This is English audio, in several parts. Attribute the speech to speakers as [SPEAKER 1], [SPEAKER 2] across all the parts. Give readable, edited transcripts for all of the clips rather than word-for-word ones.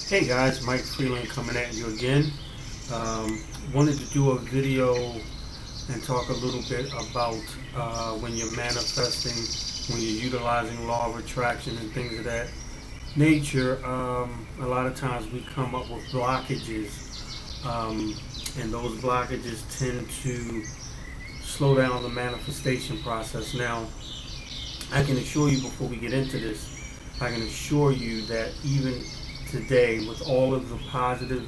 [SPEAKER 1] Hey guys, Mike Freeland coming at you again. Wanted to do a video and talk a little bit about when you're manifesting, when you're utilizing law of attraction and things of that nature. A lot of times we come up with blockages, and those blockages tend to slow down the manifestation process. Now, I can assure you before we get into this, I can assure you that even today, with all of the positive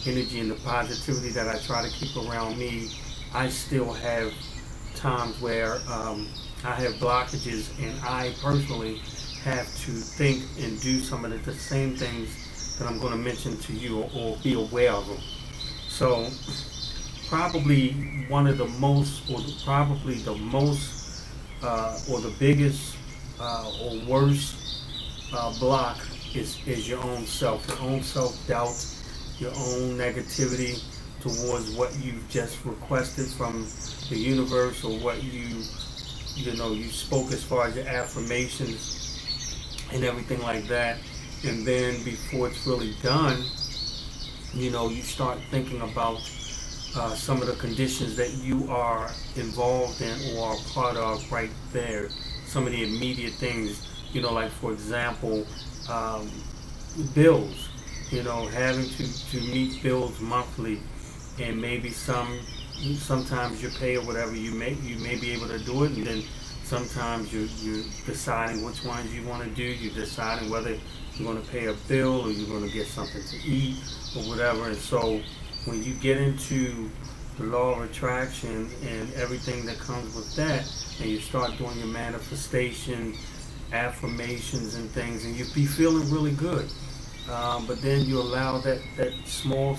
[SPEAKER 1] energy and the positivity that I try to keep around me, I still have times where I have blockages, and I personally have to think and do some of the same things that I'm going to mention to you, or be aware of them. So, probably one of the most, or probably the most, or the biggest, or worst block is your own self-doubt, your own negativity towards what you've just requested from the universe, or what you spoke as far as your affirmations and everything like that. And then before it's really done, you start thinking about some of the conditions that you are involved in or are part of right there. Some of the immediate things, like for example, bills, having to meet bills monthly, and maybe sometimes you pay or whatever, you may be able to do it, and then sometimes you're deciding which ones you want to do. You're deciding whether you're going to pay a bill or you're going to get something to eat or whatever. And so when you get into the law of attraction and everything that comes with that, and you start doing your manifestation affirmations and things, and you be feeling really good, but then you allow that small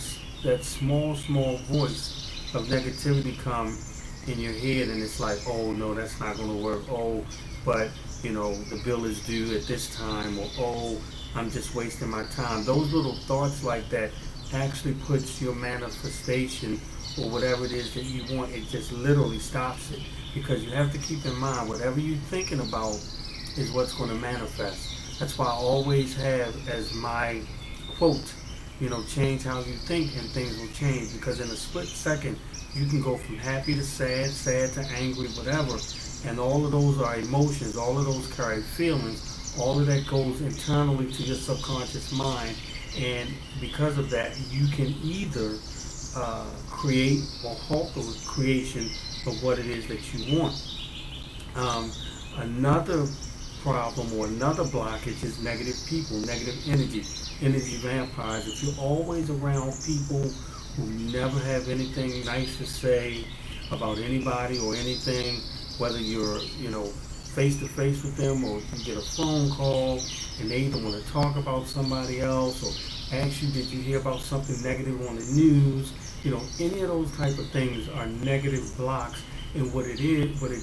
[SPEAKER 1] voice of negativity come in your head, and it's like, oh no, that's not going to work. Oh, but the bill is due at this time, or oh, I'm just wasting my time. Those little thoughts like that actually puts your manifestation, or whatever it is that you want, it just literally stops it, because you have to keep in mind whatever you're thinking about is what's going to manifest. That's why I always have as my quote, change how you think and things will change, because in a split second you can go from happy to sad, sad to angry, whatever, and all of those are emotions, all of those carry feelings, all of that goes internally to your subconscious mind, and because of that you can either create or halt the creation of what it is that you want. Another problem or another blockage is negative people, negative energy vampires. If you're always around people who never have anything nice to say about anybody or anything, whether you're face to face with them, or you get a phone call and they either want to talk about somebody else or ask you, did you hear about something negative on the news, any of those type of things are negative blocks. And what it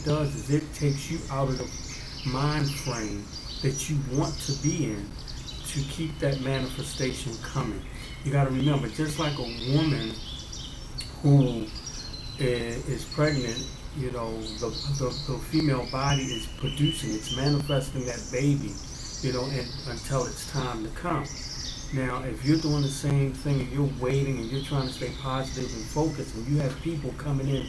[SPEAKER 1] does is it takes you out of the mind frame that you want to be in, to keep that manifestation coming. You got to remember, just like a woman who is pregnant, the female body is producing, it's manifesting that baby, and until it's time to come. Now, if you're doing the same thing and you're waiting and you're trying to stay positive and focused, and you have people coming in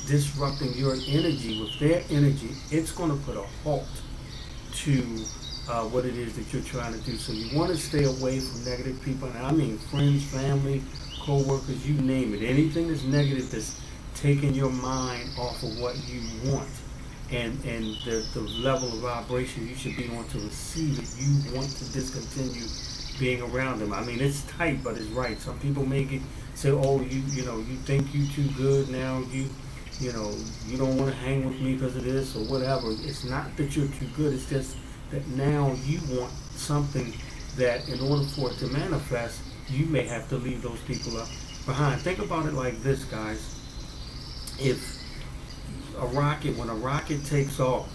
[SPEAKER 1] disrupting your energy with their energy, it's going to put a halt to what it is that you're trying to do. So you want to stay away from negative people, and I mean friends, family, co-workers, you name it. Anything that's negative, that's taking your mind off of what you want, and the level of vibration you should be on to receive it. You want to discontinue being around them. I mean, it's tight, but it's right. Some people say, oh, you think you too good now, you don't want to hang with me because of this or whatever. It's not that you're too good, it's just that now you want something that in order for it to manifest, you may have to leave those people behind. Think about it like this, guys. If when a rocket takes off,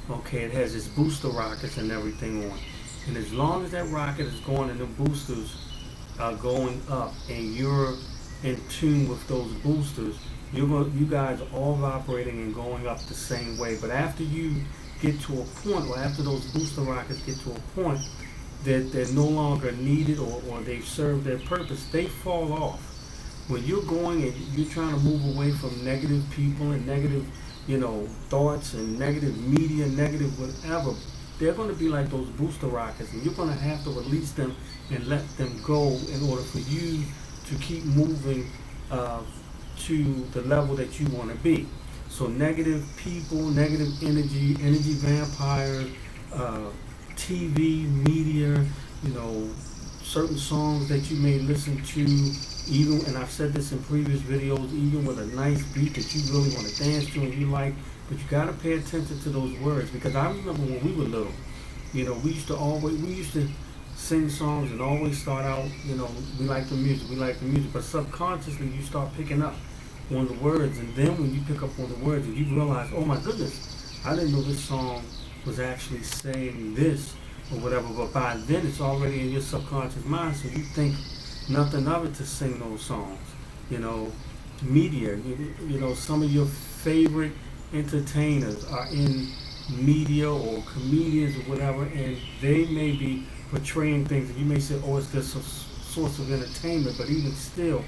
[SPEAKER 1] okay, it has its booster rockets and everything on. And as long as that rocket is going and the boosters are going up, and you're in tune with those boosters, you guys are all vibrating and going up the same way. But after you get to a point, or after those booster rockets get to a point, that they're no longer needed, or they've served their purpose, they fall off. When you're going and you're trying to move away from negative people and negative, thoughts and negative media, negative whatever, they're going to be like those booster rockets, and you're going to have to release them and let them go in order for you to keep moving to the level that you want to be. So negative people, negative energy vampires, TV, media, certain songs that you may listen to, even, and I've said this in previous videos, even with a nice beat that you really want to dance to and you like, but you got to pay attention to those words, because I remember when we were little, we used to sing songs and always start out, we like the music, but subconsciously you start picking up on the words, and then when you pick up on the words and you realize, oh my goodness, I didn't know this song was actually saying this or whatever, but by then it's already in your subconscious mind, so you think nothing of it to sing those songs. Media, some of your favorite entertainers are in media or comedians or whatever, and they may be portraying things, and you may say, oh, it's just a source of entertainment, but even still,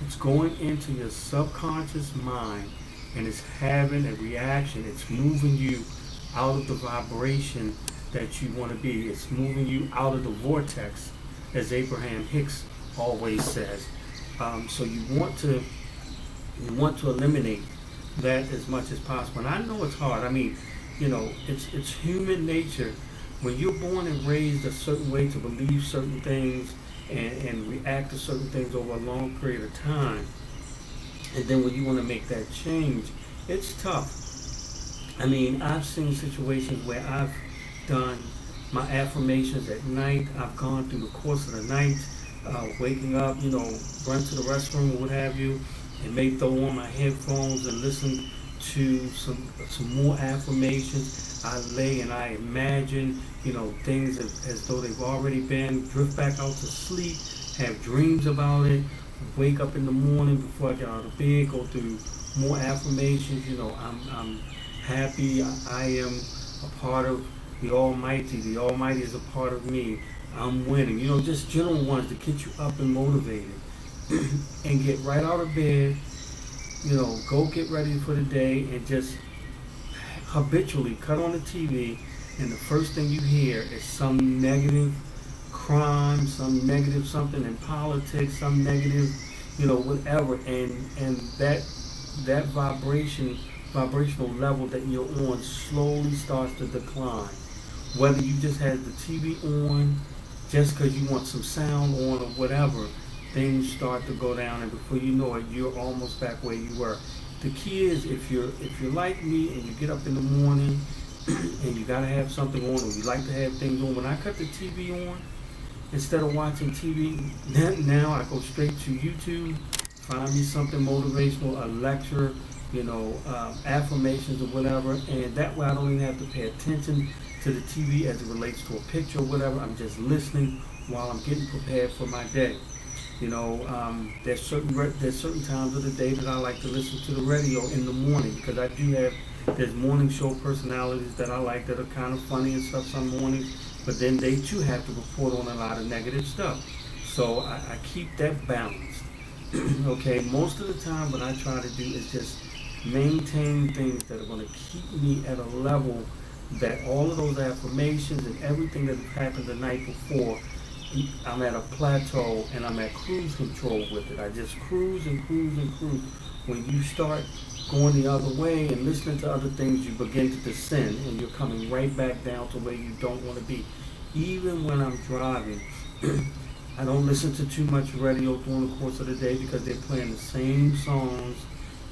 [SPEAKER 1] it's going into your subconscious mind, and it's having a reaction. It's moving you out of the vibration that you want to be. It's moving you out of the vortex, as Abraham Hicks always says. So you want to eliminate that as much as possible. And I know it's hard. I mean, it's human nature. When you're born and raised a certain way to believe certain things and react to certain things over a long period of time, and then when you want to make that change, it's tough. I mean, I've seen situations where I've done my affirmations at night. I've gone through the course of the night, waking up, run to the restroom or what have you, and may throw on my headphones and listen to some more affirmations. I lay and I imagine, things as though they've already been, drift back out to sleep, have dreams about it, wake up in the morning before I get out of bed, go through more affirmations. I'm happy, I am a part of the Almighty. The Almighty is a part of me. I'm winning. Just general ones to get you up and motivated. And get right out of bed, go get ready for the day, and just habitually cut on the TV, and the first thing you hear is some negative crime, some negative something in politics, some negative, whatever, and that vibrational level that you're on slowly starts to decline. Whether you just had the TV on just because you want some sound on or whatever, things start to go down, and before you know it, you're almost back where you were. The key is, if you're like me and you get up in the morning and you gotta have something on, or you like to have things on, when I cut the TV on, instead of watching TV, now I go straight to YouTube, find me something motivational, a lecture, affirmations or whatever, and that way I don't even have to pay attention to the TV as it relates to a picture or whatever. I'm just listening while I'm getting prepared for my day. There's certain times of the day that I like to listen to the radio in the morning, because I do have, there's morning show personalities that I like that are kind of funny and stuff some mornings, but then they too have to report on a lot of negative stuff. So I keep that balanced. Okay, most of the time what I try to do is just maintain things that are going to keep me at a level that all of those affirmations and everything that happened the night before, I'm at a plateau and I'm at cruise control with it. I just cruise and cruise and cruise. When you start going the other way and listening to other things, you begin to descend, and you're coming right back down to where you don't want to be. Even when I'm driving, I don't listen to too much radio during the course of the day, because they're playing the same songs.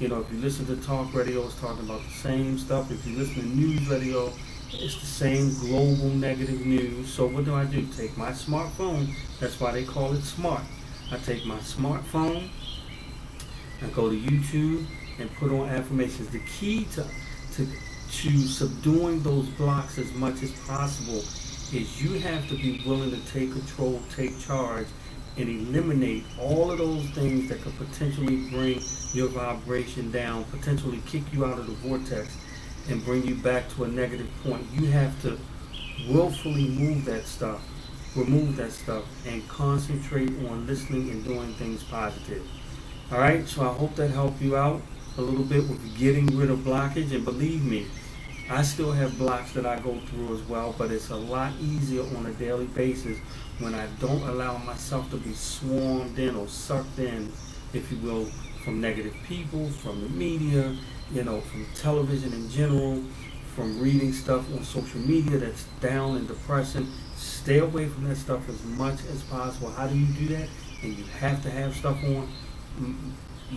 [SPEAKER 1] If you listen to talk radio, it's talking about the same stuff. If you listen to news radio, it's the same global negative news. So what do? Take my smartphone. That's why they call it smart. I take my smartphone, I go to YouTube and put on affirmations. The key to subduing those blocks as much as possible is you have to be willing to take control, take charge, and eliminate all of those things that could potentially bring your vibration down, potentially kick you out of the vortex and bring you back to a negative point. You have to willfully move that stuff remove that stuff and concentrate on listening and doing things positive. All right, so I hope that helped you out a little bit with getting rid of blockage. And believe me, I still have blocks that I go through as well, but it's a lot easier on a daily basis when I don't allow myself to be swarmed in or sucked in, if you will, from negative people, from the media, from television in general, from reading stuff on social media that's down and depressing. Stay away from that stuff as much as possible. How do you do that? And you have to have stuff on.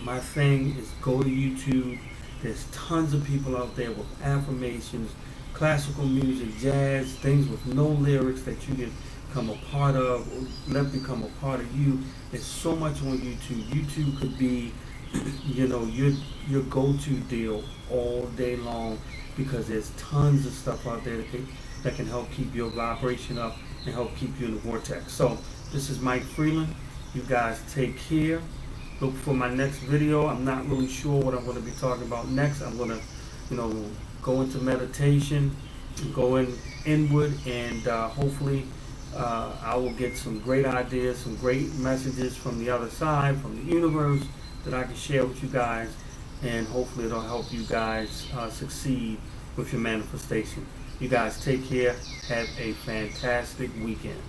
[SPEAKER 1] My thing is go to YouTube. There's tons of people out there with affirmations, classical music, jazz, things with no lyrics that you can become a part of, or let become a part of you. There's so much on YouTube. YouTube could be, your go-to deal all day long, because there's tons of stuff out there that can help keep your vibration up and help keep you in the vortex. So this is Mike Freeland. You guys take care. Look for my next video. I'm not really sure what I'm going to be talking about next. I'm going to, go into meditation, go inward, and hopefully I will get some great ideas, some great messages from the other side, from the universe, that I can share with you guys, and hopefully it'll help you guys succeed with your manifestation. You guys take care. Have a fantastic weekend.